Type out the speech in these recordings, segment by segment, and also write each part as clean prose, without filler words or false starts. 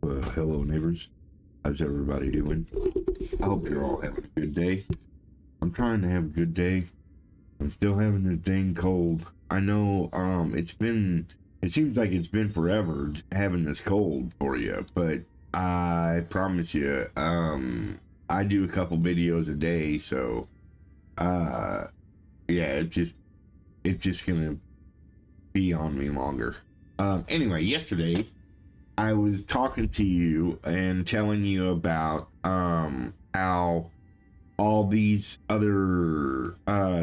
Hello neighbors, how's everybody doing? I hope you're all having a good day. I'm trying to have a good day. I'm still having this dang cold. I know it seems like it's been forever having this cold for you, but I promise you, I do a couple videos a day, so yeah, it's just gonna be on me longer. Anyway, yesterday I was talking to you and telling you about how all these other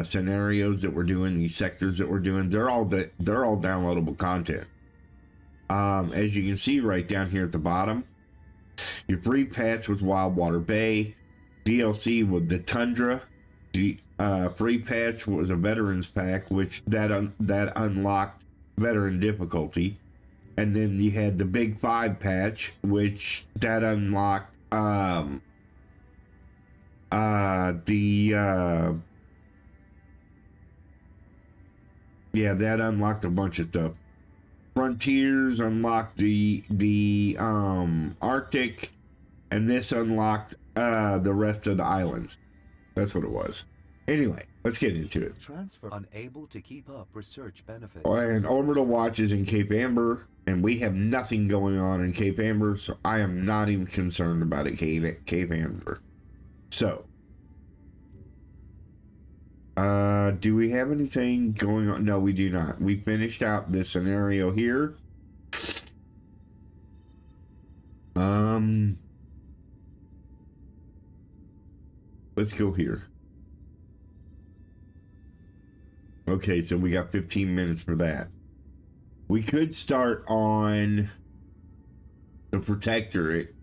scenarios that we're doing, these sectors that we're doing, they're all downloadable content. As you can see right down here at the bottom, your free patch was Wildwater Bay, DLC with the Tundra, the free patch was a Veterans Pack, which that unlocked veteran difficulty. And then you had the Big 5 patch, which that unlocked that unlocked a bunch of stuff. Frontiers unlocked the Arctic, and this unlocked the rest of the islands. That's what it was. Anyway, let's get into it. Transfer unable to keep up research benefits. And Orbital Watch is in Cape Amber, and we have nothing going on in Cape Amber, so I am not even concerned about it, Cape Amber. So, do we have anything going on? No, we do not. We finished out this scenario here. Let's go here. Okay, so we got 15 minutes for that. We could start on the Protectorate.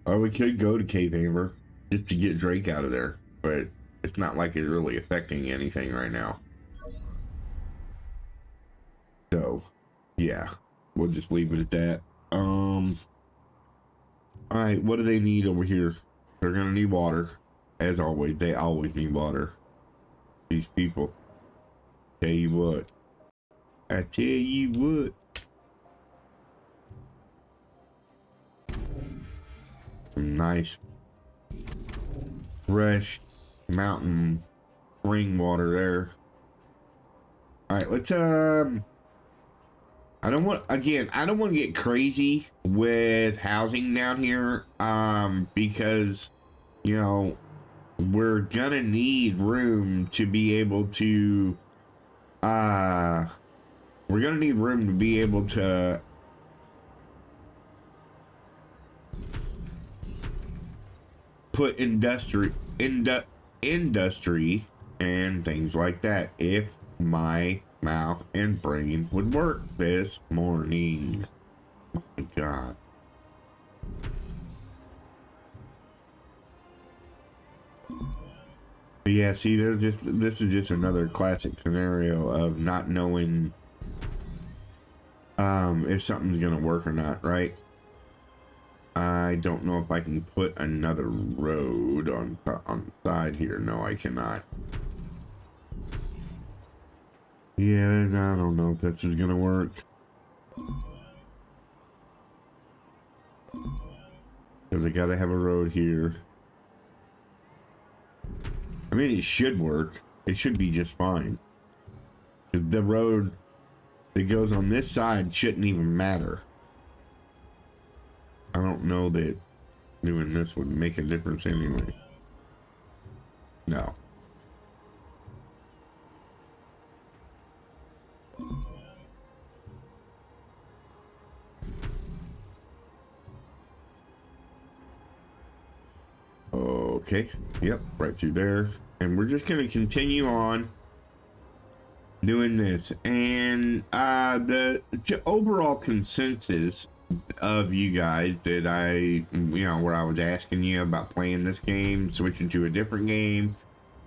Or we could go to Cape Amber just to get Drake out of there. But it's not like it's really affecting anything right now. So, yeah. We'll just leave it at that. Alright, what do they need over here? They're gonna need water. As always, they always need water. These people. Tell you what. I tell you what. Some nice, fresh mountain spring water there. Alright, let's I don't want to get crazy with housing down here, because, you know, we're gonna need room to be able to, put industry and things like that, if my mouth and brain would work this morning. Oh my god. But yeah, see, this is just another classic scenario of not knowing if something's gonna work or not, right? I don't know if I can put another road on the side here. No, I cannot. Yeah, I don't know if this is gonna work. Because I gotta have a road here. I mean, it should work. It should be just fine. The road that goes on this side shouldn't even matter. I don't know that doing this would make a difference anyway. No. Okay, yep, right through there. And we're just going to continue on doing this. And the overall consensus of you guys that where I was asking you about playing this game, switching to a different game,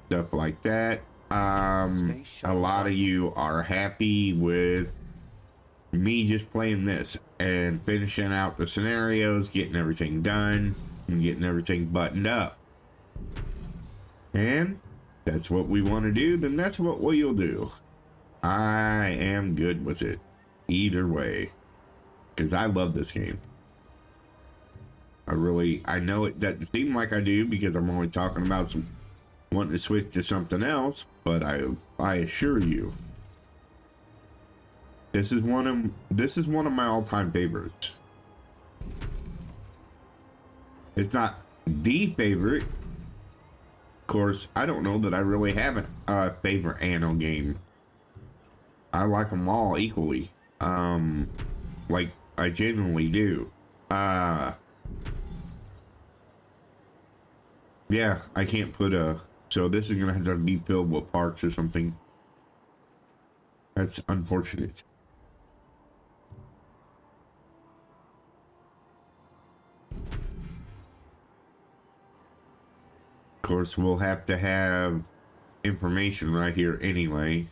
stuff like that. A lot of you are happy with me just playing this and finishing out the scenarios, getting everything done, and getting everything buttoned up. And that's what we want to do, then that's what we'll do. I am good with it. Either way. Because I love this game. I know it doesn't seem like I do because I'm only talking about wanting to switch to something else, but I assure you, this is one of my all-time favorites. It's not the favorite. Of course, I don't know that I really have a favorite Anno game. I like them all equally. Like I genuinely do. Yeah, I can't put so this is gonna have to be filled with parts or something. That's unfortunate. Of course, we'll have to have information right here anyway,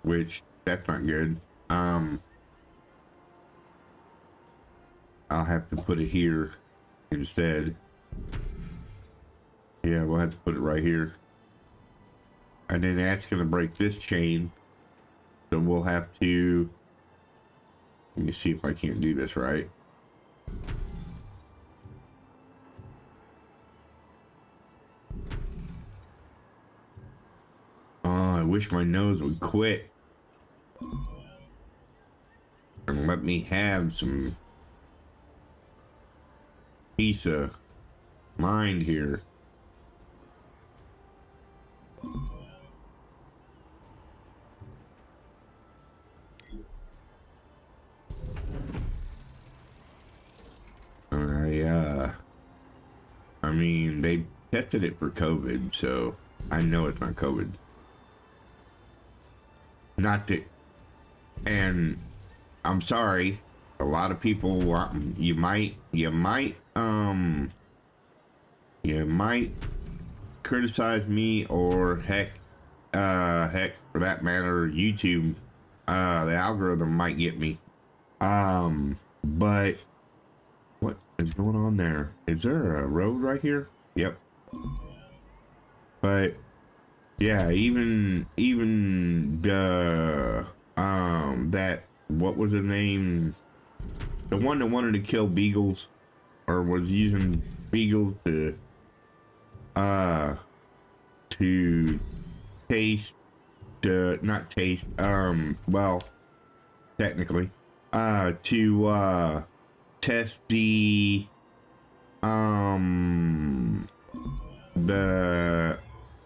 which that's not good. I'll have to put it here instead. Yeah, we'll have to put it right here. And then that's going to break this chain. So we'll have to... Let me see if I can't do this right. Oh, I wish my nose would quit. And let me have some peace of mind here. I mean, they tested it for COVID, so I know it's not COVID. Not that, and I'm sorry, a lot of people, you might criticize me, or heck for that matter, YouTube, the algorithm might get me. But what is going on there? Is there a road right here? Yep. But yeah, even that, what was the name? The one that wanted to kill beagles, or was using beagles to taste, not taste, well, technically, to test the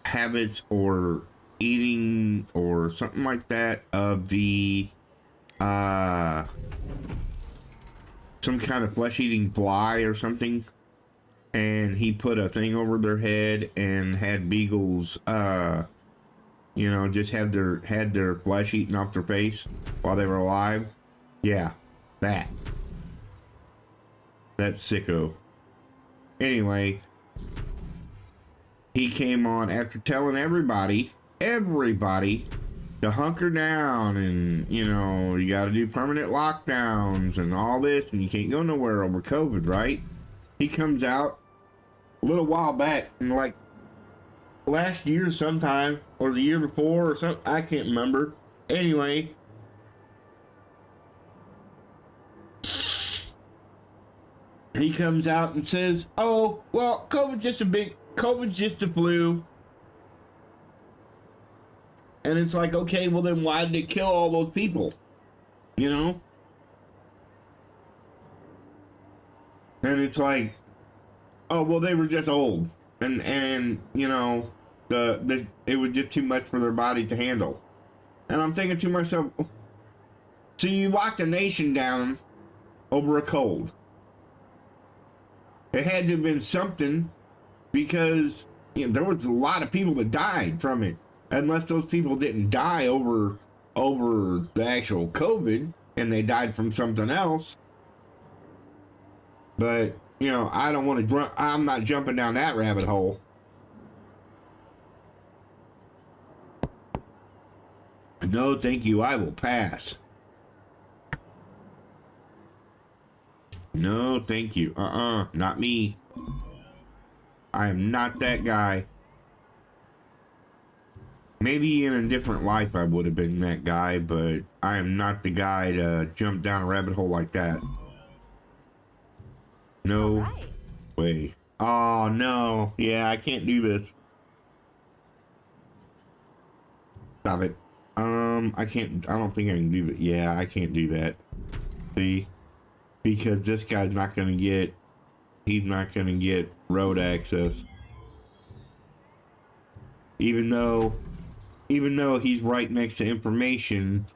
habits or eating or something like that of the some kind of flesh-eating fly or something, and he put a thing over their head and had beagles you know, just had their flesh eaten off their face while they were alive. Yeah, that's sicko. Anyway, he came on after telling everybody to hunker down, and you know, you got to do permanent lockdowns and all this, and you can't go nowhere over COVID, right? He comes out a little while back, and like last year sometime, or the year before, or something, I can't remember. Anyway, he comes out and says, oh, well, COVID's just a flu. And it's like, okay, well then why did it kill all those people? You know? And it's like, oh, well, they were just old. And you know, it was just too much for their body to handle. And I'm thinking to myself, so you locked a nation down over a cold. It had to have been something, because you know, there was a lot of people that died from it. Unless those people didn't die over the actual COVID, and they died from something else. But, you know, I don't want to, I'm not jumping down that rabbit hole. No, thank you, I will pass. No, thank you. Not me. I am not that guy. Maybe in a different life I would have been that guy, but I am not the guy to jump down a rabbit hole like that. No way. Oh, no. Yeah, I can't do this. Stop it. I don't think I can do it. Yeah, I can't do that. See? Because this guy's not gonna get, he's not gonna get road access. Even though he's right next to information,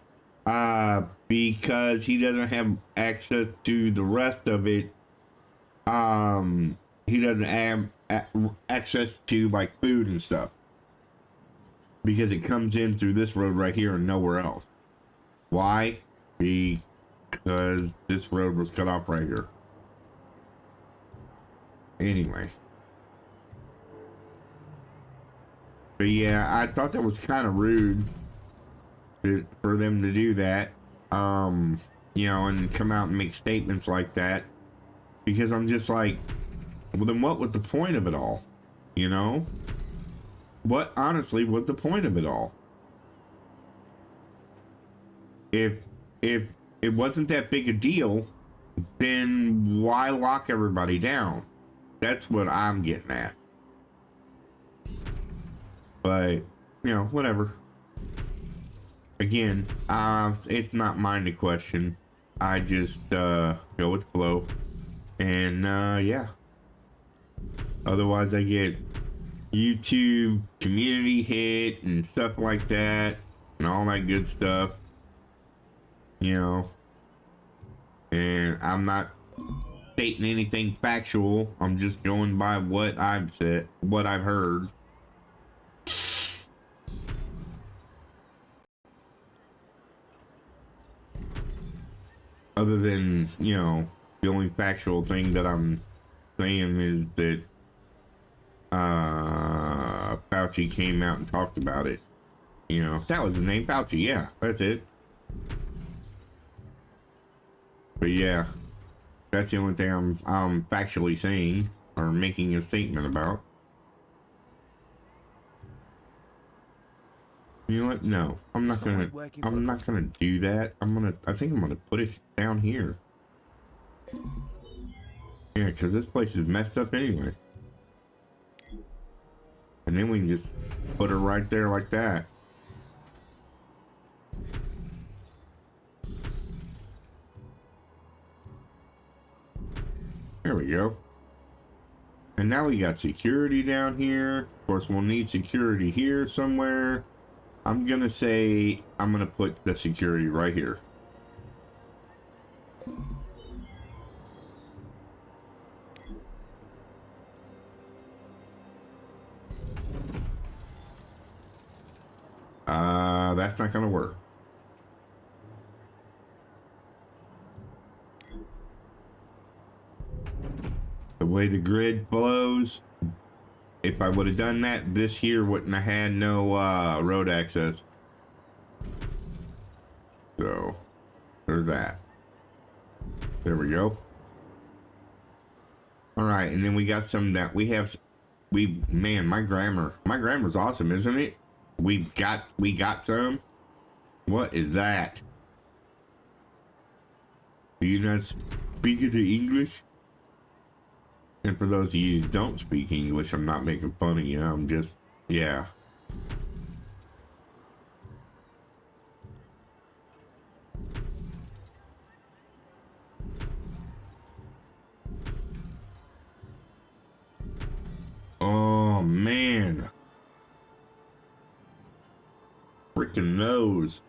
because he doesn't have access to the rest of it, he doesn't have access to like food and stuff. Because it comes in through this road right here and nowhere else. Why? Because this road was cut off right here. Anyway. But yeah, I thought that was kind of rude for them to do that. You know, and come out and make statements like that. Because I'm just like, well, then what was the point of it all? You know? What honestly was the point of it all? If it wasn't that big a deal, then why lock everybody down? That's what I'm getting at. But, you know, whatever. Again, it's not mine to question. I just go with the flow. And yeah. Otherwise I get YouTube community hit and stuff like that and all that good stuff, you know. And I'm not stating anything factual. I'm just going by what I've said, what I've heard. Other than, you know, the only factual thing that I'm saying is that Fauci came out and talked about it. You know, that was the name, Fauci. Yeah, that's it. But yeah, that's the only thing I'm factually saying or making a statement about. You know what? No, I'm not gonna do that. I think I'm gonna put it down here. Yeah, because this place is messed up anyway. And then we can just put her right there like that. There we go. And now we got security down here. Of course, we'll need security here somewhere. I'm gonna say I'm gonna put the security right here. That's not gonna work. The way the grid flows, if I would have done that, this here wouldn't have had no road access. So there's that. There we go. All right, and then we got some that man, my grammar's awesome, isn't it? We got some. What is that? Do you not speak the English? And for those of you who don't speak English, I'm not making fun of you. I'm just, yeah. Oh, man. Freaking nose.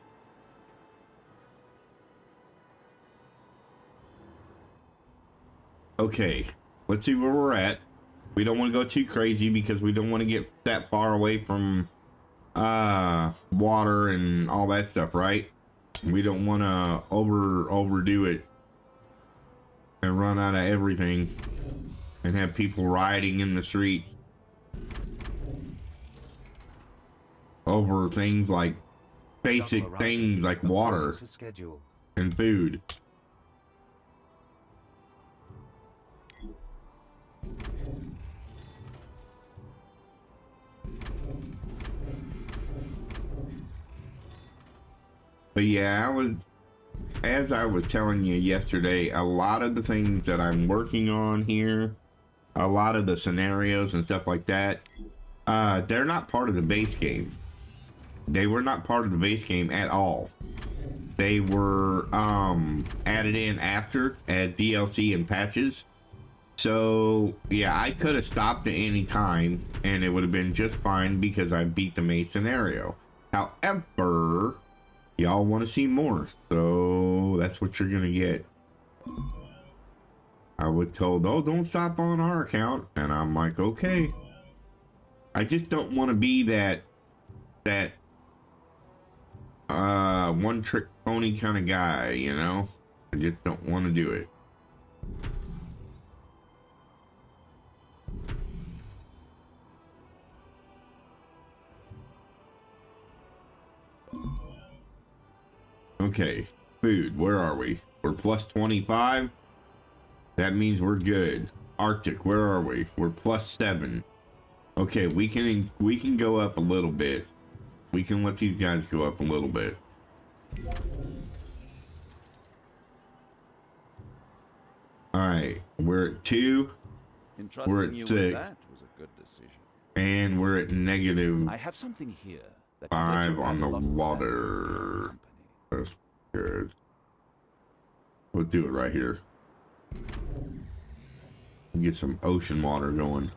Okay, let's see where we're at. We don't want to go too crazy because we don't want to get that far away from water and all that stuff, right? We don't want to overdo it and run out of everything and have people rioting in the streets over things like basic things like water and food. But yeah, as I was telling you yesterday, a lot of the things that I'm working on here, a lot of the scenarios and stuff like that, they're not part of the base game. They were not part of the base game at all. They were added in after as DLC and patches. So yeah, I could have stopped at any time and it would have been just fine because I beat the main scenario. However, y'all want to see more, so that's what you're gonna get. I was told, oh, don't stop on our account, and I'm like, okay. I just don't want to be that one trick pony kind of guy, you know? I just don't want to do it. Okay, food, where are we? We're plus 25. That means we're good. Arctic, where are we? We're plus 7. Okay, we can go up a little bit. We can let these guys go up a little bit. Alright, we're at 2. We're at 6. That was a good decision. And we're at negative I have something here that 5 on the water. That's good. We'll do it right here. Get some ocean water going.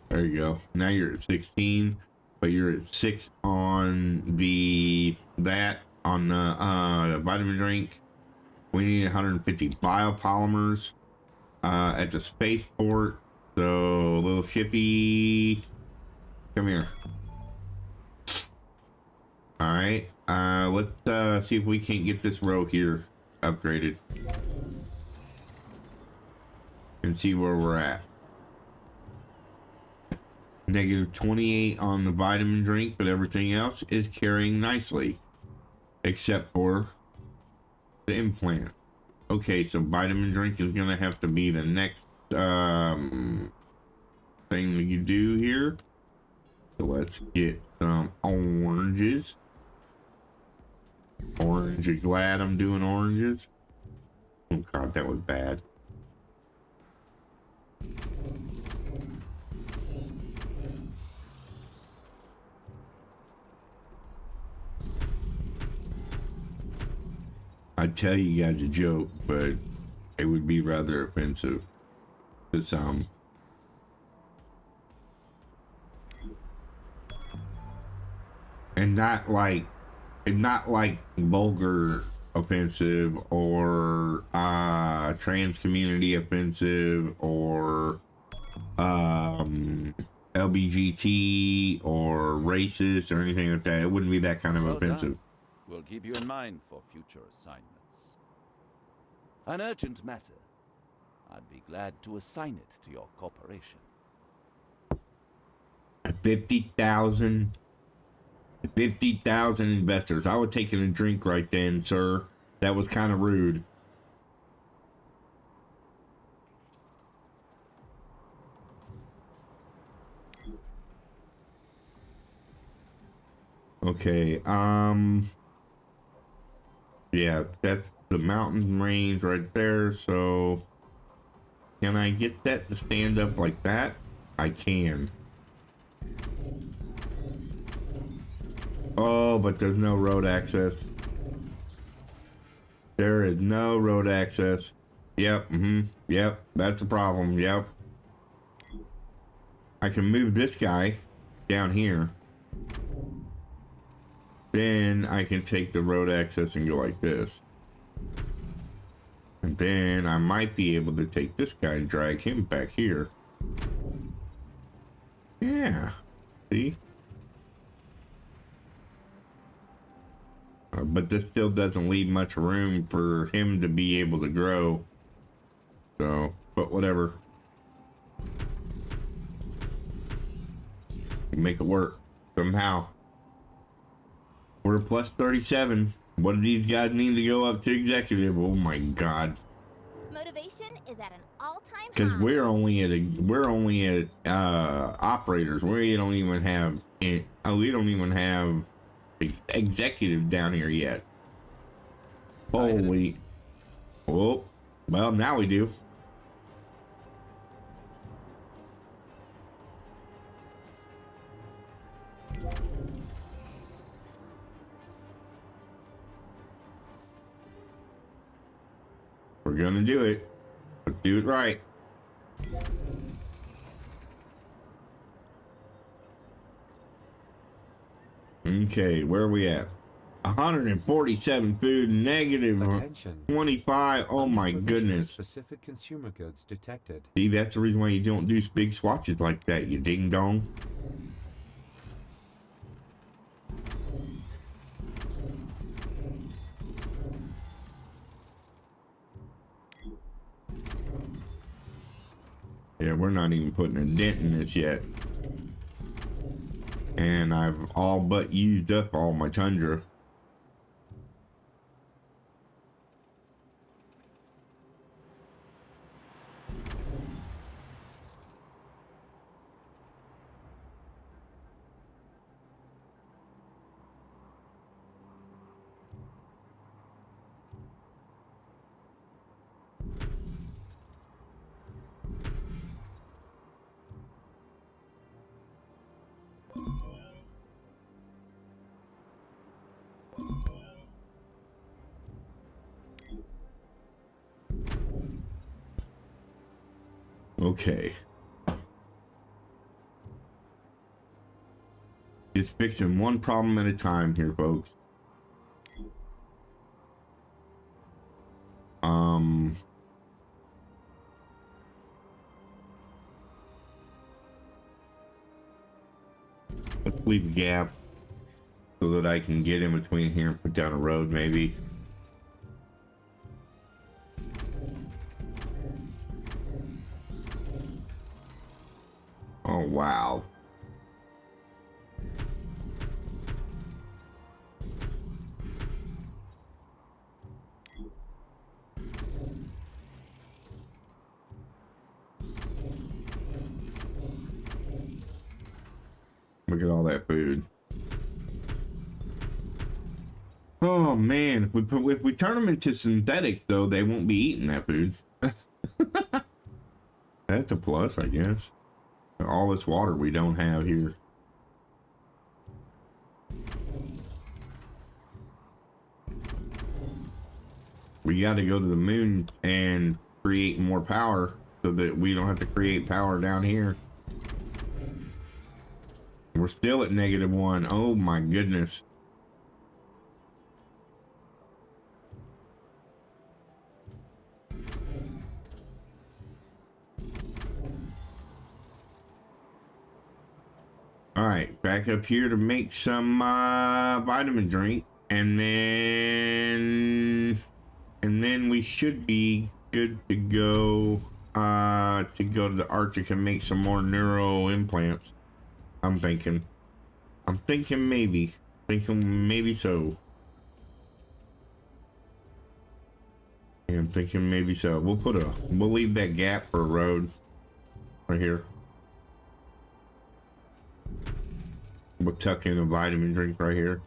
There you go. Now you're at 16, but you're at 6 on the vitamin drink. We need 150 biopolymers at the spaceport. So little shippy, come here. All right. Let's see if we can't get this row here upgraded and see where we're at. Negative 28 on the vitamin drink, but everything else is carrying nicely, except for the implant. Okay, so vitamin drink is gonna have to be the next thing that you do here. So let's get some oranges. Orange, you glad I'm doing oranges? Oh god, that was bad. I'd tell you guys a joke, but it would be rather offensive to some. And not like vulgar offensive or trans community offensive or LBGT or racist or anything like that. It wouldn't be that kind of offensive. We'll keep you in mind for future assignments. An urgent matter. I'd be glad to assign it to your corporation. 50,000 investors. I would take a drink right then, sir. That was kind of rude. Okay, yeah, that's the mountain range right there, so can I get that to stand up like that? I can. Oh, but there's no road access. There is no road access. Yep, yep, that's a problem, yep. I can move this guy down here. Then I can take the road access and go like this. And then I might be able to take this guy and drag him back here. Yeah, see? But this still doesn't leave much room for him to be able to grow. So, but whatever. Make it work somehow. We're plus 37. What do these guys need to go up to executive? Oh my god. Motivation is at an all-time Because high. we're only at operators. We don't even have executive down here yet. Holy. Oh, well, now we do. We're gonna do it. Let's do it right. Okay, where are we at? 147 food, negative Attention. 25. Oh my Provision of goodness. Specific consumer goods detected. See, that's the reason why you don't do big swatches like that, you ding dong. Yeah, we're not even putting a dent in this yet. And I've all but used up all my tundra. Okay. Just fixing one problem at a time here, folks. Let's leave a gap so that I can get in between here and put down a road, maybe. Oh, wow. Look at all that food. Oh man, if we turn them into synthetics, though, they won't be eating that food. That's a plus, I guess. All this water we don't have here. We got to go to the moon and create more power so that we don't have to create power down here. We're still at -1. Oh my goodness. All right, back up here to make some vitamin drink, and then we should be good to go to the Arctic and make some more neuro implants. I'm thinking maybe so. Yeah, I'm thinking maybe so. We'll leave that gap for a road right here. We'll tuck in a vitamin drink right here.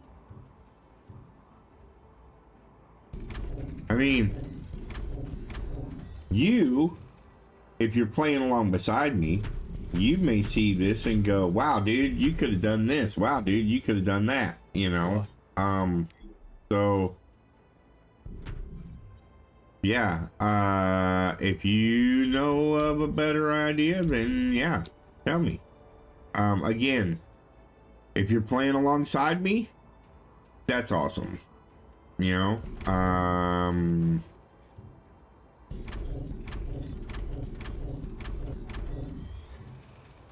I mean, if you're playing along beside me, you may see this and go, wow, dude, you could have done this. Wow, dude, you could have done that, you know? So, yeah, if you know of a better idea, then yeah, tell me. Again, if you're playing alongside me, that's awesome. You know,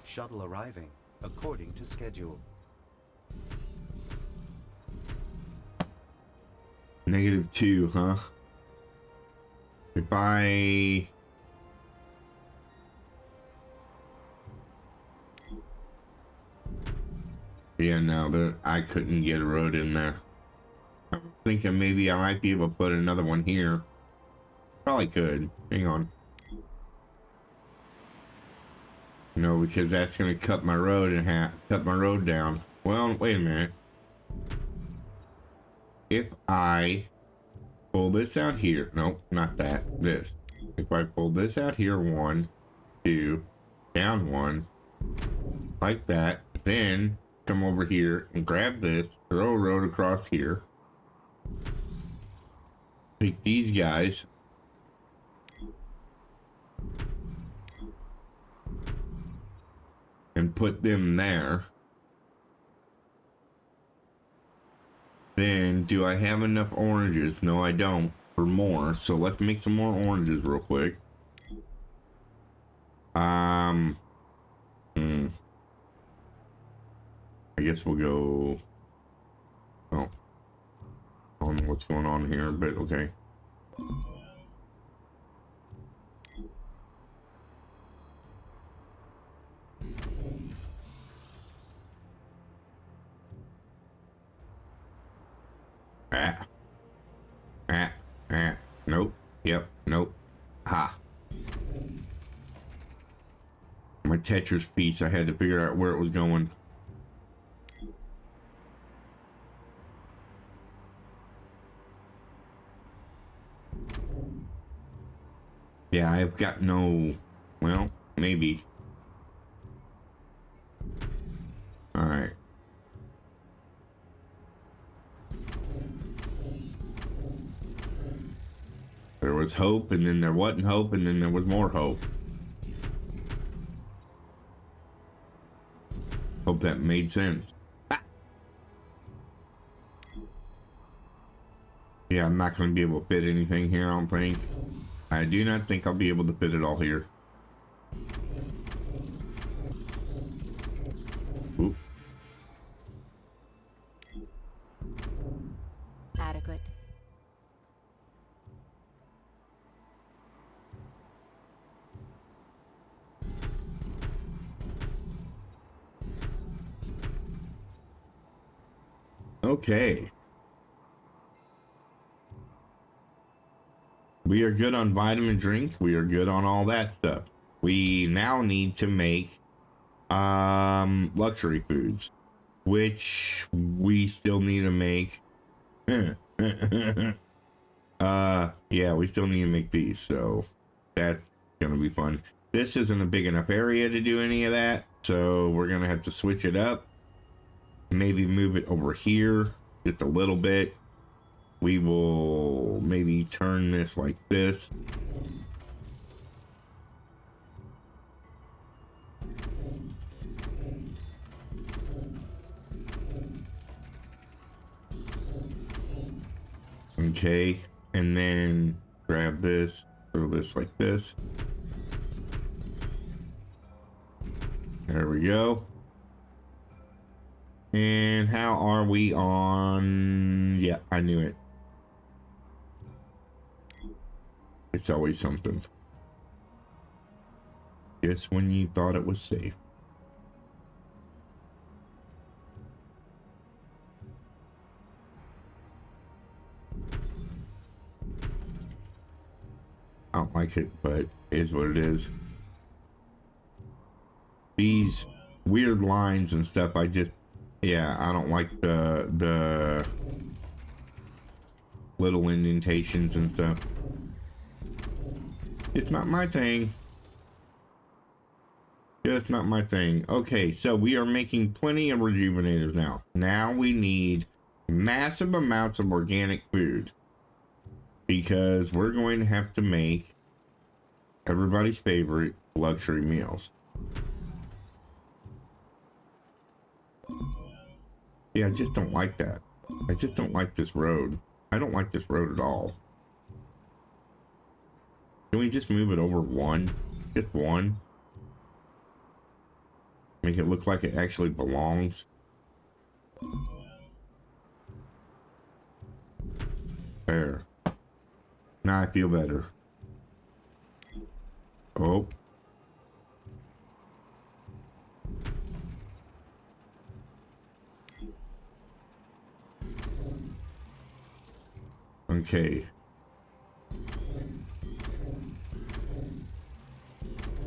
Shuttle arriving according to schedule. -2, huh? If I... Yeah, no, I couldn't get a road in there. I'm thinking maybe I might be able to put another one here. probably could. Hang on. No, because that's gonna cut my road in half. Cut my road down. Well, wait a minute. If I pull this out here, nope, not that. This. If I pull this out here, 1, 2, down 1, like that, then come over here and grab this, throw a road across here. Take these guys. And put them there. Then, do I have enough oranges? No, I don't. For more. So let's make some more oranges real quick. I guess we'll go. Oh, I don't know what's going on here, but okay. Nope. Yep. Nope. Ha. My Tetris piece, I had to figure out where it was going. Yeah, I've got no... Well, maybe. Alright. There was hope, and then there wasn't hope, and then there was more hope. Hope that made sense. Ah. Yeah, I'm not going to be able to fit anything here, I don't think. I do not think I'll be able to fit it all here. Oop. Adequate. Okay. We are good on vitamin drink. We are good on all that stuff. We now need to make luxury foods, which we still need to make. Yeah, we still need to make these, so that's gonna be fun. This isn't a big enough area to do any of that, so we're gonna have to switch it up. Maybe move it over here just a little bit. We will maybe turn this like this. Okay, and then grab this, throw this like this. There we go. And how are we on? Yeah, I knew it. It's always something. Just when you thought it was safe. I don't like it, but it is what it is. These weird lines and stuff, I just, yeah, I don't like the little indentations and stuff. It's not my thing. Just not my thing. Okay, so we are making plenty of rejuvenators now. Now we need massive amounts of organic food, because we're going to have to make everybody's favorite luxury meals. Yeah, I just don't like that. I just don't like this road. I don't like this road at all. Can we just move it over 1? Just 1? Make it look like it actually belongs. There. Now I feel better. Oh. Okay.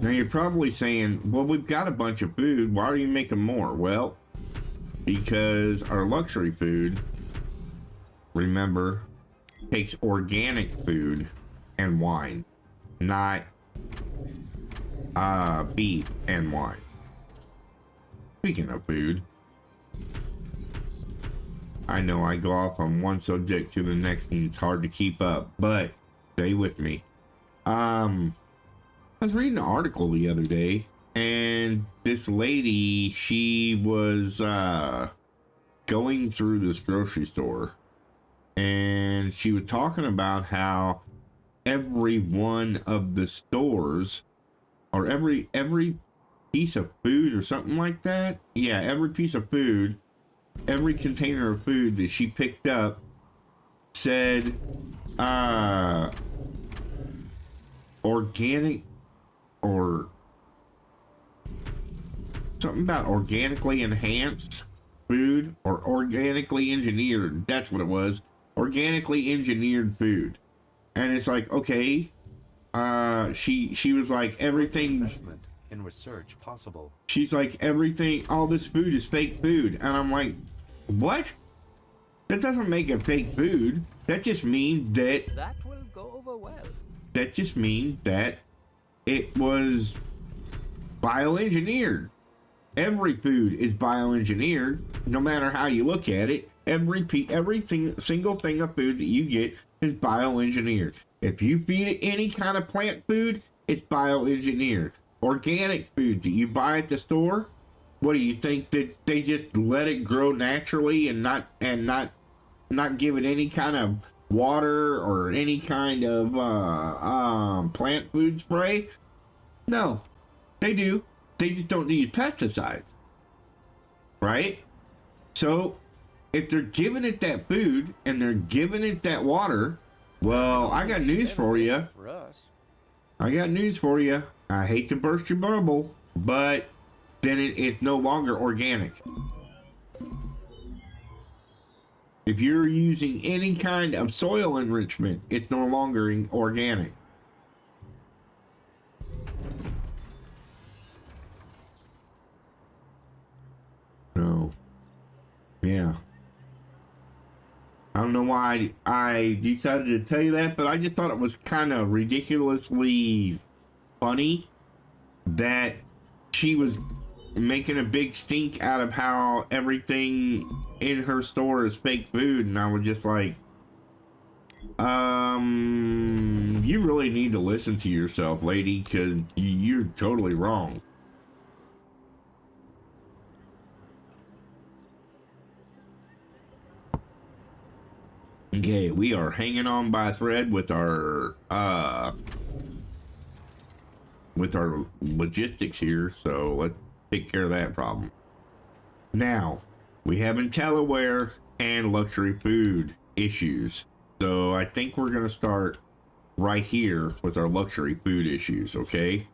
Now you're probably saying, well, we've got a bunch of food. Why are you making more? Well, because our luxury food, remember, takes organic food and wine, not beef and wine. Speaking of food, I know I go off on one subject to the next and it's hard to keep up, but stay with me. I was reading an article the other day, and this lady, she was going through this grocery store, and she was talking about how every one of the stores, or every piece of food or something like that, yeah, every piece of food, every container of food that she picked up said organic, or something about organically enhanced food, or organically engineered. That's what it was. Organically engineered food. And it's like, okay, she was like, everything, Investment in research possible. she's like, everything, all this food is fake food. And I'm like, what? That doesn't make it fake food. That just means that That will go over well. that just means that it was bioengineered. Every food is bioengineered, no matter how you look at it. Single thing of food that you get is bioengineered. If you feed it any kind of plant food, it's bioengineered. Organic food that you buy at the store, what do you think, that they just let it grow naturally and not give it any kind of water or any kind of plant food spray? No, they do. They just don't use pesticides, right? So if they're giving it that food and they're giving it that water, well, I got news for you. For us. I got news for you. I hate to burst your bubble, but then it's no longer organic. If you're using any kind of soil enrichment, it's no longer organic. So, yeah. I don't know why I decided to tell you that, but I just thought it was kind of ridiculously funny that she was making a big stink out of how everything in her store is fake food, and I was just like, you really need to listen to yourself, lady, because you're totally wrong. Okay, we are hanging on by a thread with our logistics here, so let's take care of that problem. Now, we have IntelliWare and luxury food issues. So I think we're going to start right here with our luxury food issues, okay?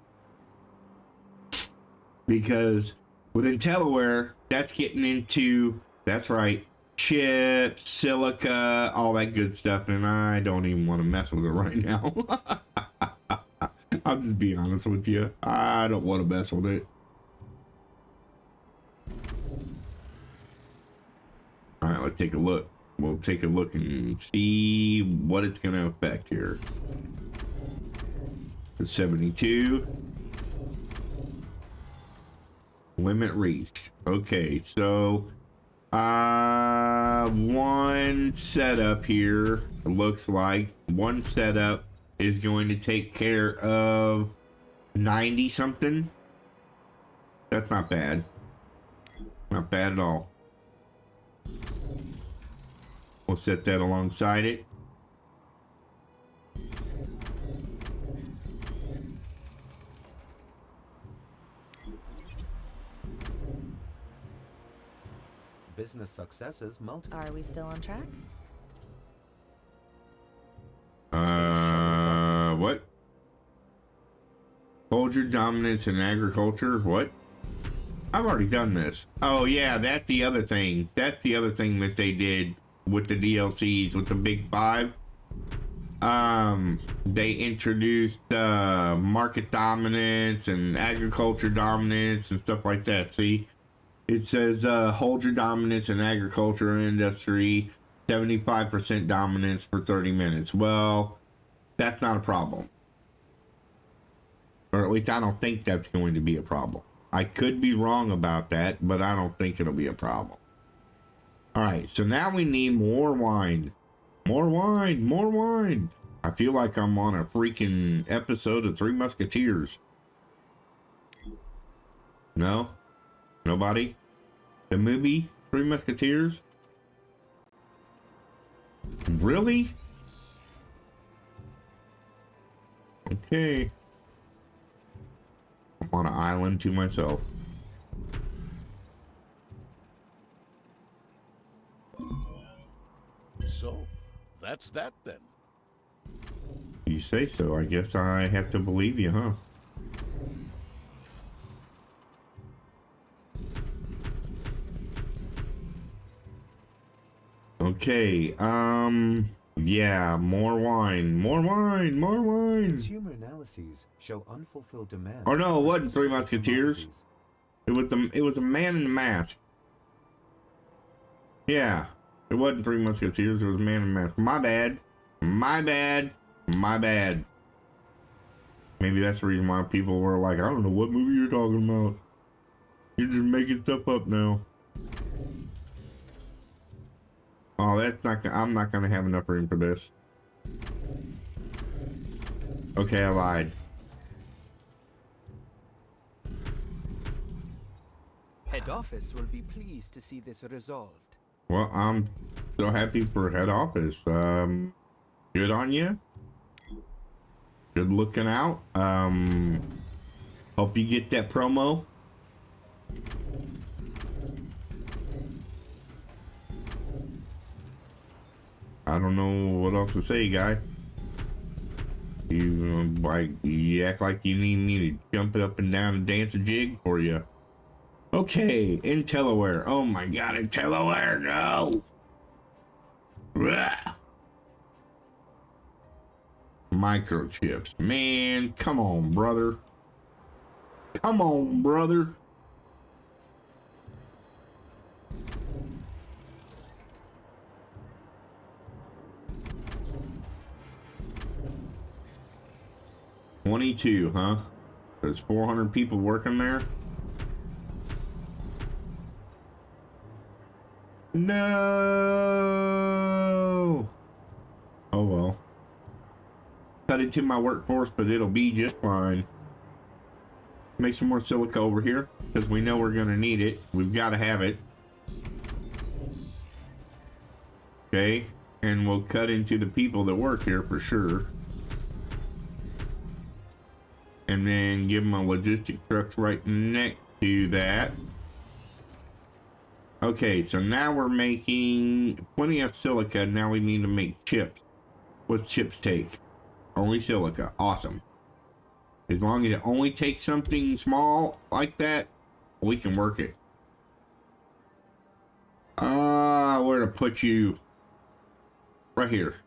Because with IntelliWare, that's getting into, that's right, chips, silica, all that good stuff, and I don't even want to mess with it right now. I'll just be honest with you. I don't want to mess with it. All right, let's take a look. We'll take a look and see what it's going to affect here. The 72. Limit reached. Okay, so one setup here looks like one setup is going to take care of 90 something. That's not bad. Not bad at all. We'll set that alongside it. Business successes multi. Are we still on track? What? Hold your dominance in agriculture? What? I've already done this. Oh yeah, that's the other thing. That's the other thing that they did with the DLCs, with the big 5. they introduced market dominance and agriculture dominance and stuff like that. See, it says hold your dominance in agriculture and industry, 75% dominance for 30 minutes. Well, that's not a problem. Or at least I don't think that's going to be a problem. I could be wrong about that, but I don't think it'll be a problem. All right, so now we need more wine. More wine, more wine. I feel like I'm on a freaking episode of Three Musketeers. No? Nobody? The movie Three Musketeers? Really? Okay. I'm on an island to myself. So, that's that then. You say so. I guess I have to believe you, huh? Okay, yeah, more wine, more wine, more wine. Consumer analyses show unfulfilled demand. Oh no, it for wasn't Three specific Musketeers. commodities. It was a man in the mask. Yeah, it wasn't Three Musketeers, it was a man in the mask. My bad. My bad. My bad. Maybe that's the reason why people were like, I don't know what movie you're talking about. You're just making stuff up now. Oh, that's not. I'm not gonna have enough room for this. Okay, I lied. Head office will be pleased to see this resolved. Well, I'm so happy for head office. Good on you. Good looking out. Hope you get that promo. I don't know what else to say, guy. You act like you need me to jump it up and down and dance a jig for you. Okay, IntelliWare. Oh my God, IntelliWare, no! Blah. Microchips, man, come on, brother. Come on, brother. $22, huh? There's 400 people working there. No. Oh well. Cut into my workforce, but it'll be just fine. Make some more silica over here because we know we're gonna need it. We've got to have it. Okay, and we'll cut into the people that work here for sure. And then give them a logistic truck right next to that. Okay, so now we're making plenty of silica. Now we need to make chips. What's chips take? Only silica. Awesome. As long as it only takes something small like that, we can work it. Where to put you? Right here.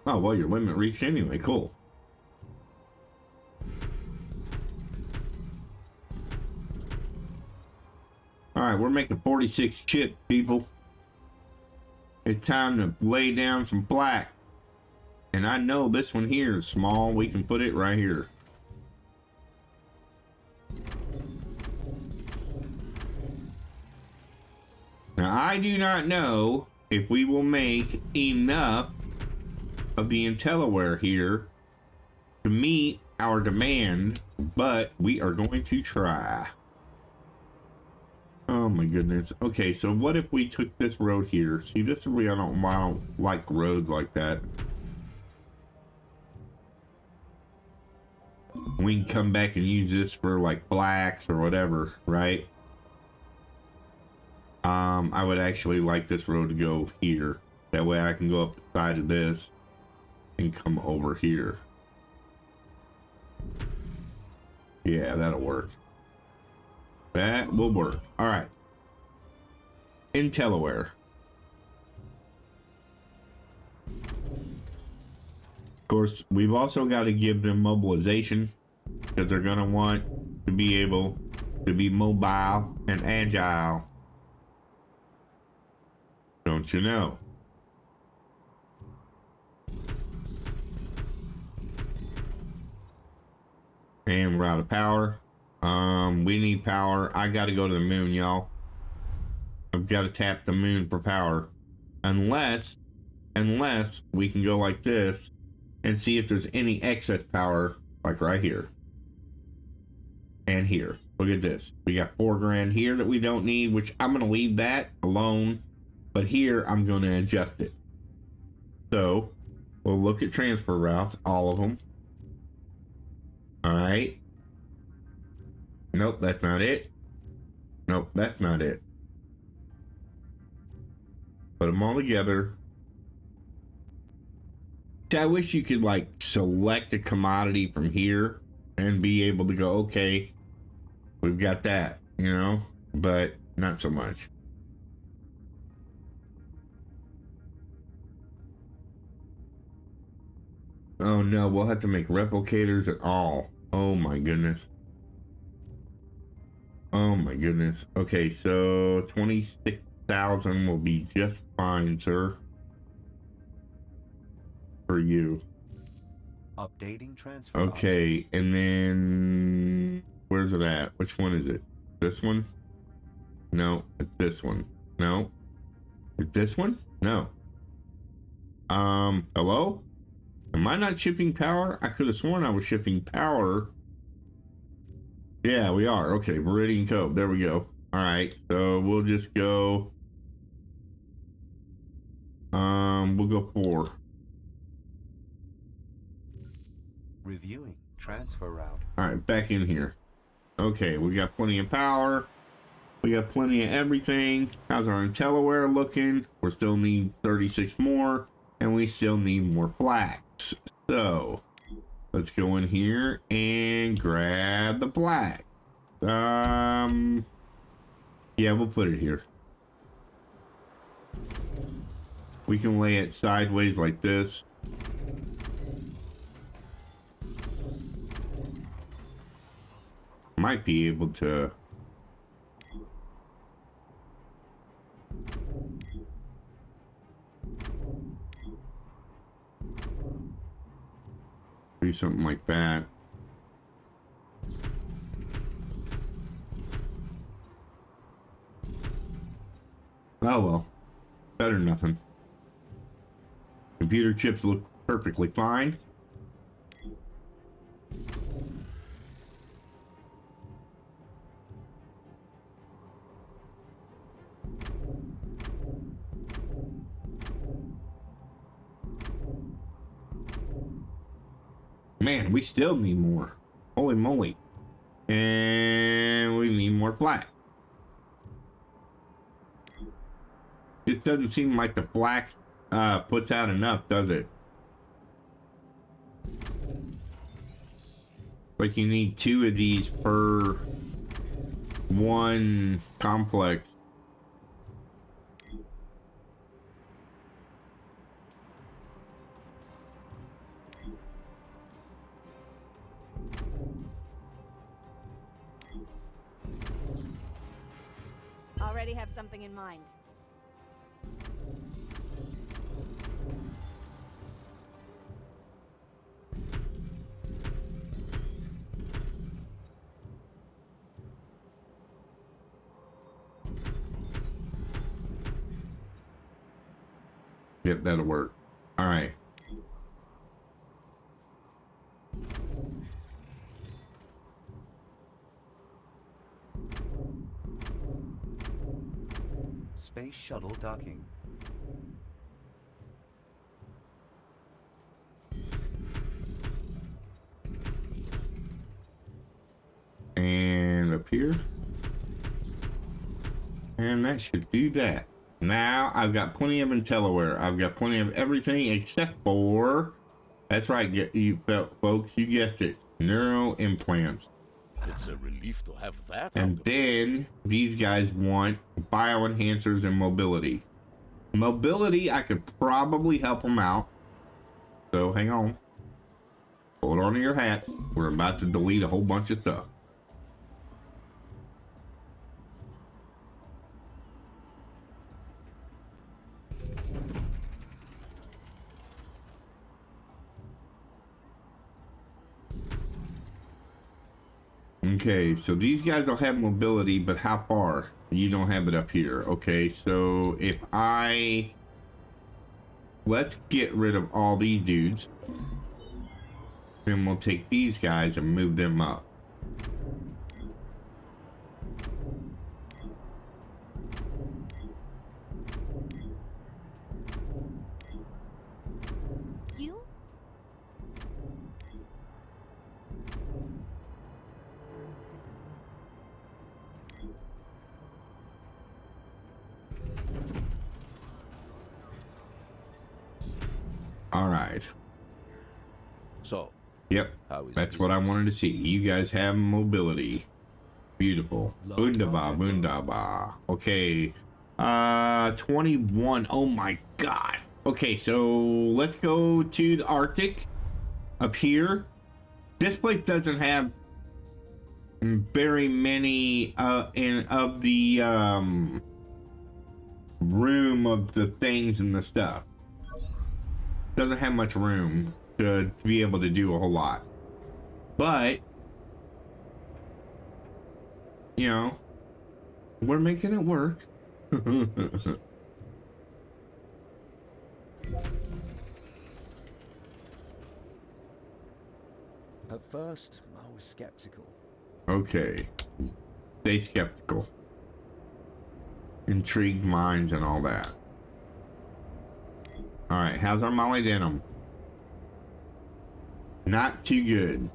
Oh, well, your limit reached anyway. Cool. All right, we're making 46 chips, people. It's time to lay down some black. And I know this one here is small. We can put it right here. Now, I do not know if we will make enough of the IntelliWare here to meet our demand, but we are going to try. Oh my goodness. Okay, so what if we took this road here? See, this is where I don't like roads like that. We can come back and use this for like blacks or whatever, right? I would actually like this road to go here. That way I can go up the side of this and come over here. Yeah, that'll work. That will work. All right. Intelaware. Of course, we've also got to give them mobilization because they're going to want to be able to be mobile and agile. Don't you know? And we're out of power. We need power. I got to go to the moon, y'all. I've got to tap the moon for power. Unless we can go like this and see if there's any excess power, like right here. And here. Look at this. We got 4 grand here that we don't need, which I'm going to leave that alone. But here, I'm going to adjust it. So, we'll look at transfer routes, all of them. All right. Nope, that's not it. Nope, that's not it. Put them all together. I wish you could like select a commodity from here and be able to go, okay, we've got that, you know, but not so much. Oh no, we'll have to make replicators at all. Oh my goodness. Oh my goodness. Okay, so 26,000 will be just fine, sir. For you. Updating transfer. Okay, options. and then where's it at? Which one is it? This one? No, it's this one. No. It's this one? No. Hello? Am I not shipping power? I could have sworn I was shipping power. Yeah, we are. Okay, Meridian Cove. There we go. All right, so we'll just go. We'll go 4. Reviewing transfer route. All right, back in here. Okay, we got plenty of power. We got plenty of everything. How's our Intelaware looking? We still need 36 more, and we still need more flax. So, let's go in here and grab the flax. Yeah, we'll put it here. We can lay it sideways like this. Might be able to do something like that. Oh well, better than nothing. Computer chips look perfectly fine. Man, we still need more. Holy moly. And we need more flax. It doesn't seem like the flax puts out enough, does it? Like you need 2 of these per 1 complex. Already have something in mind. Yep, that'll work. All right. Space shuttle docking. And up here. And that should do that. Now I've got plenty of Intelaware. I've got plenty of everything except for, that's right, you folks, you guessed it, Neuro implants. It's a relief to have that out And of then these guys want bioenhancers and mobility. Mobility, I could probably help them out. So hang on. Hold on to your hats. We're about to delete a whole bunch of stuff. Okay, so these guys will have mobility, but how far? You don't have it up here. Okay, so if let's get rid of all these dudes. Then we'll take these guys and move them up. You? All right. So, Yep. how is That's what I business? wanted to see. You guys have mobility. Beautiful. Low Bundaba, project. bundaba. Okay. 21. Oh my god. Okay, so let's go to the Arctic. Up here. This place doesn't have very many of the room of the things and the stuff. Doesn't have much room to be able to do a whole lot. But you know, we're making it work. At first, I was skeptical. Okay. Stay skeptical. Intrigued minds and all that. Alright, how's our molybdenum? Not too good.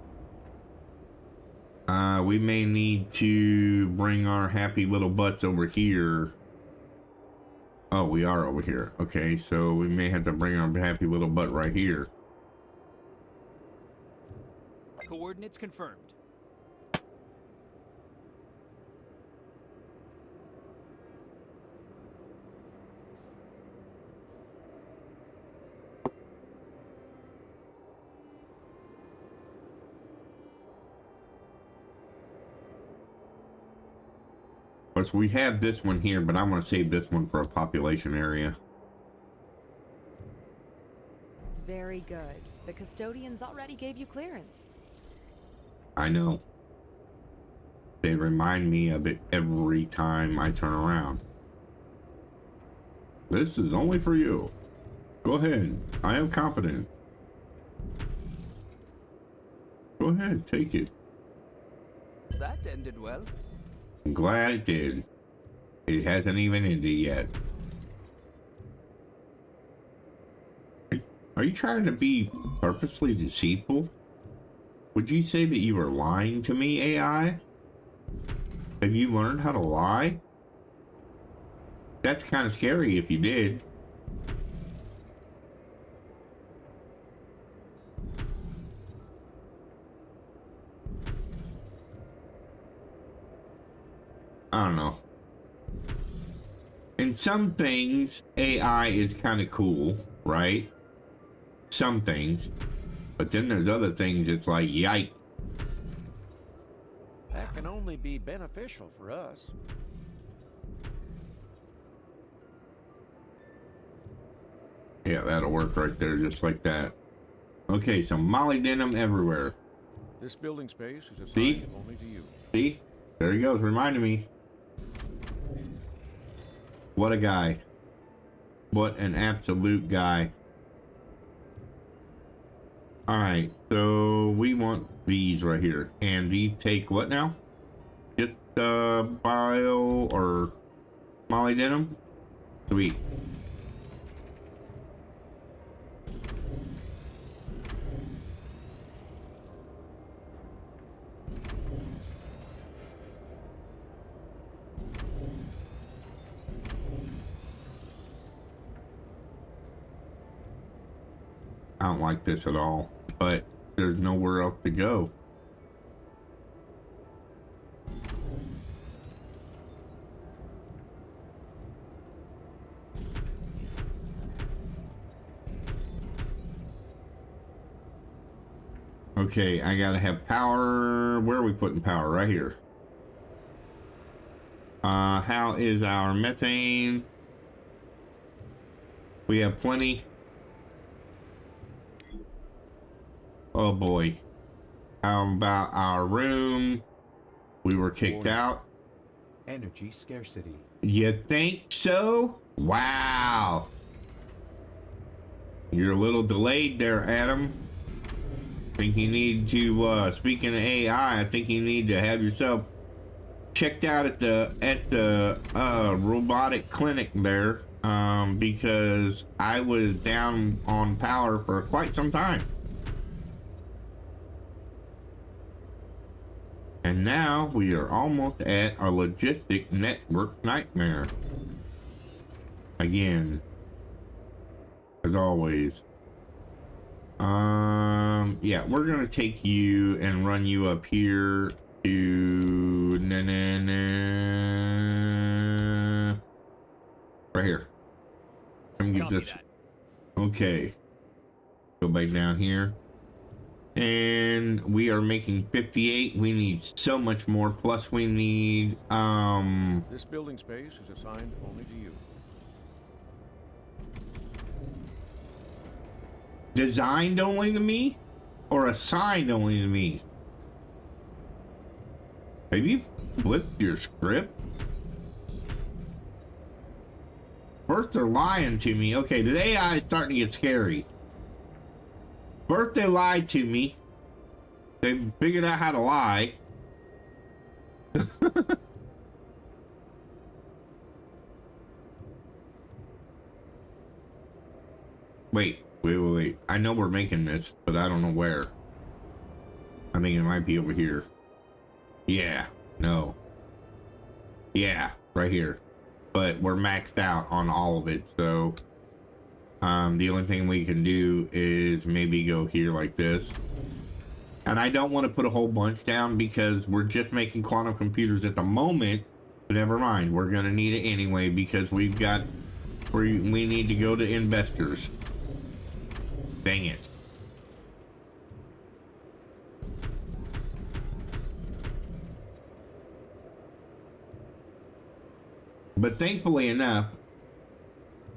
We may need to bring our happy little butts over here. Oh, we are over here. Okay, so we may have to bring our happy little butt right here. Coordinates confirmed. But we have this one here, but I'm going to save this one for a population area. Very good. The custodians already gave you clearance. I know. They remind me of it every time I turn around. This is only for you. Go ahead. I am confident. Go ahead, take it. That ended well. I'm glad it did. It hasn't even ended yet. Are you trying to be purposely deceitful? Would you say that you were lying to me, AI? Have you learned how to lie? That's kind of scary if you did. I don't know. In some things, AI is kind of cool, right? Some things. But then there's other things it's like, yikes. That can only be beneficial for us. Yeah, that'll work right there, just like that. Okay, so molybdenum everywhere. This building space is assigned See? only to you. See? There he goes, reminding me. What a guy. What an absolute guy. Alright, so we want these right here. And these take what now? Just bio or molybdenum? Sweet. I don't like this at all, but there's nowhere else to go. Okay, I gotta have power. Where are we putting power? Right here. How is our methane? We have plenty. Oh boy. How about our room? We were kicked out. Energy scarcity. You think so? Wow. You're a little delayed there, Adam. Think you need to, speaking of AI, I think you need to have yourself checked out at the robotic clinic there, because I was down on power for quite some time. And now we are almost at our logistic network nightmare. Again, as always. Yeah, we're gonna take you and run you up here to right here. Come get this. Okay. Go back down here. And we are making 58. We need so much more. Plus we need This building space is assigned only to you. designed only to me or assigned only to me. Have you flipped your script? First they're lying to me. Okay, the AI is starting to get scary. First they lied to me. They figured out how to lie. Wait. I know we're making this, but I don't know where. I think it might be over here. Yeah. No. Yeah. Right here. But we're maxed out on all of it, so the only thing we can do is maybe go here like this. And I don't want to put a whole bunch down because we're just making quantum computers at the moment. But never mind, we're gonna need it anyway because we need to go to investors. Dang it. But thankfully enough,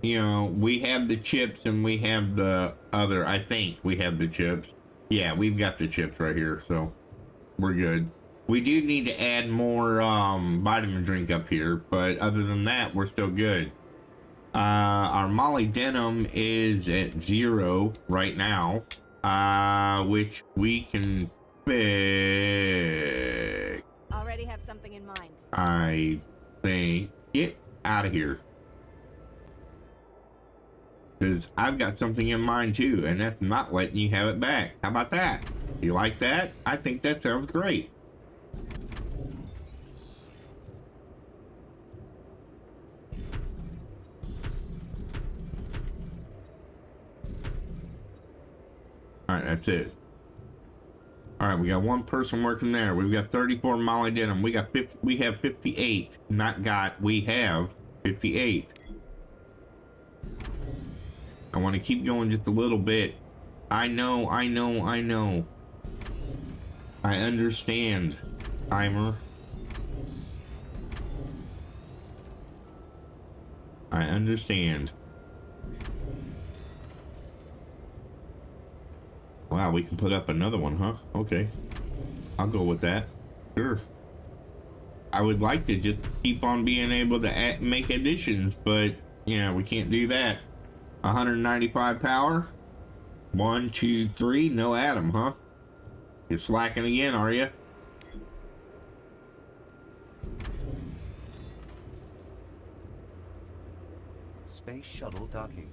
you know, we have the chips and we have the other, I think we have the chips. Yeah, we've got the chips right here, so we're good. We do need to add more vitamin drink up here, but other than that, we're still good. Our molybdenum is at 0 right now, which we can fix. Already have something in mind. I think. Get out of here. Because I've got something in mind too, and that's not letting you have it back. How about that? You like that? I think that sounds great. Alright, that's it. Alright, we got one person working there. We've got 34 molybdenum. We have 58. We have 58. I want to keep going just a little bit. I know. I understand, timer. I understand. Wow, we can put up another one, huh? Okay. I'll go with that. Sure. I would like to just keep on being able to make additions, but yeah, we can't do that. 195 power. 1, 2, 3. No Adam, huh? You're slacking again, are you? Space shuttle docking.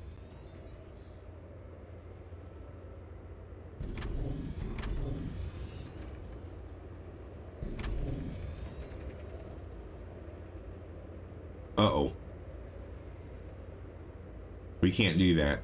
Uh-oh. We can't do that.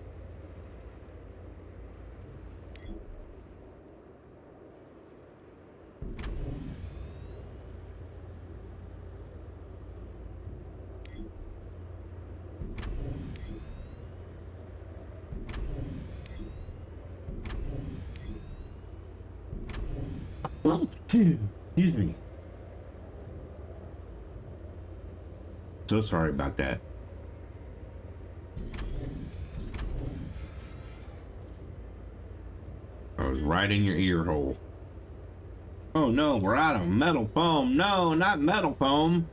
Excuse me. So sorry about that. I was right in your ear hole. Oh no, we're out of metal foam. No, not metal foam.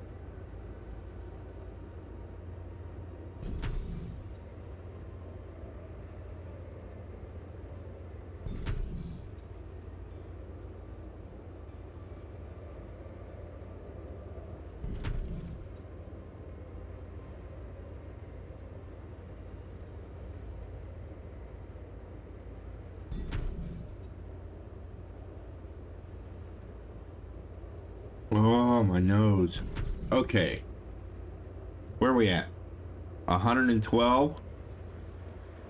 Oh, my nose. Okay. Where are we at? 112.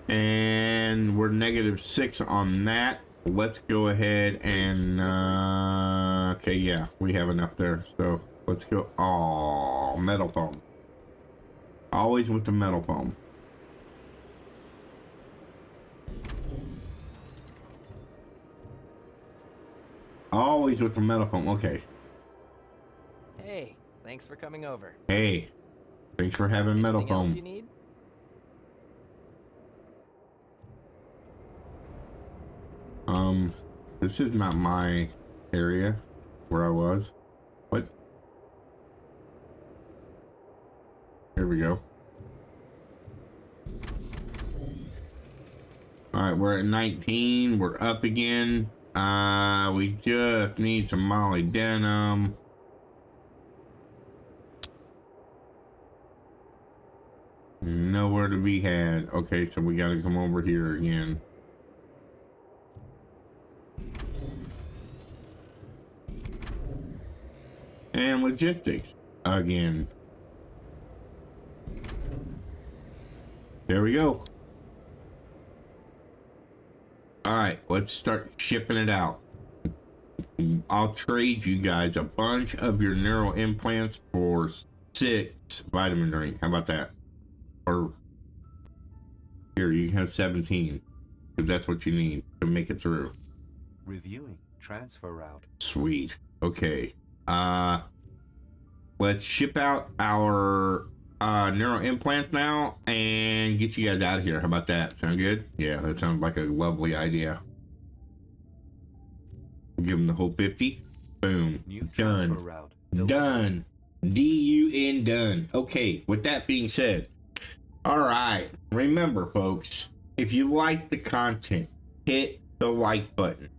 And we're -6 on that. Let's go ahead and, okay, yeah, we have enough there. So let's go. Oh, metal foam. Always with the metal foam. Always with the metal foam. Okay. Hey, thanks for coming over. Hey, thanks for having metal Anything else foam. you need? This is not my area where I was. What? Here we go. Alright, we're at 19. We're up again. We just need some molybdenum. Nowhere to be had. Okay, so we gotta come over here again. And logistics again. There we go. All right, let's start shipping it out. I'll trade you guys a bunch of your neural implants for 6 vitamin drink. How about that? Or here, you can have 17 because that's what you need to make it through. Reviewing transfer route. Sweet. Okay. Let's ship out our neural implants now and get you guys out of here. How about that? Sound good? Yeah, that sounds like a lovely idea. Give them the whole 50. Boom. New transfer Done. route. Done. D-U-N done. Okay, with that being said, all right, remember folks, if you like the content, hit the like button.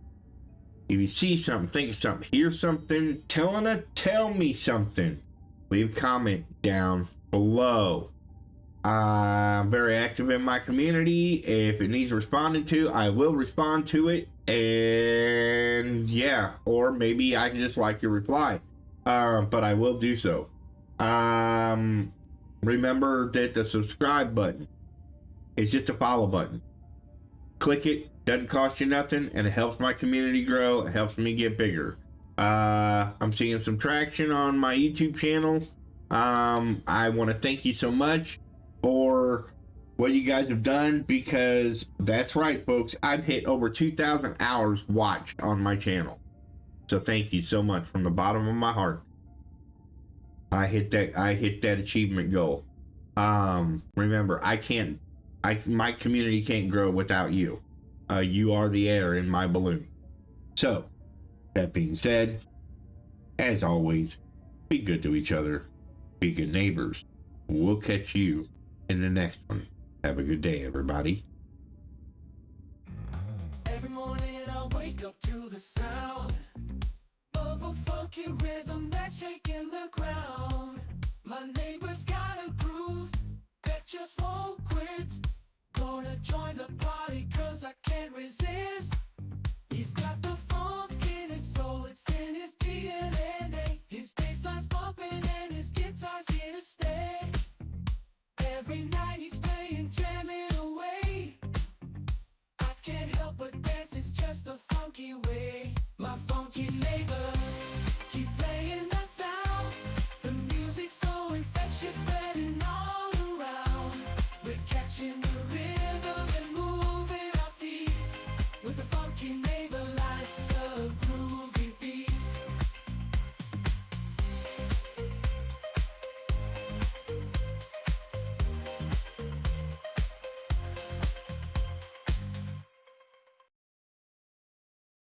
If you see something, think of something, hear something, tell me something, leave a comment down below. I'm very active in my community. If it needs responding to, I will respond to it. And yeah, or maybe I can just like your reply. But I will do so. Remember that the subscribe button is just a follow button. Click it, doesn't cost you nothing, and it helps my community grow. It helps me get bigger. I'm seeing some traction on my YouTube channel. I want to thank you so much for what you guys have done, because that's right, folks. I've hit over 2,000 hours watched on my channel. So thank you so much from the bottom of my heart. I hit that achievement goal. Remember, my community can't grow without you. You are the air in my balloon. So, that being said, as always, be good to each other. Be good neighbors. We'll catch you in the next one. Have a good day, everybody. Every morning I wake up to the sound of a funky rhythm that's shaking the ground. My neighbor's got a groove that just won't quit. Gonna join the party 'cause I can't resist. He's got the funk in his soul, it's in his DNA. His bassline's bumping and his guitar's here to stay. Every night he's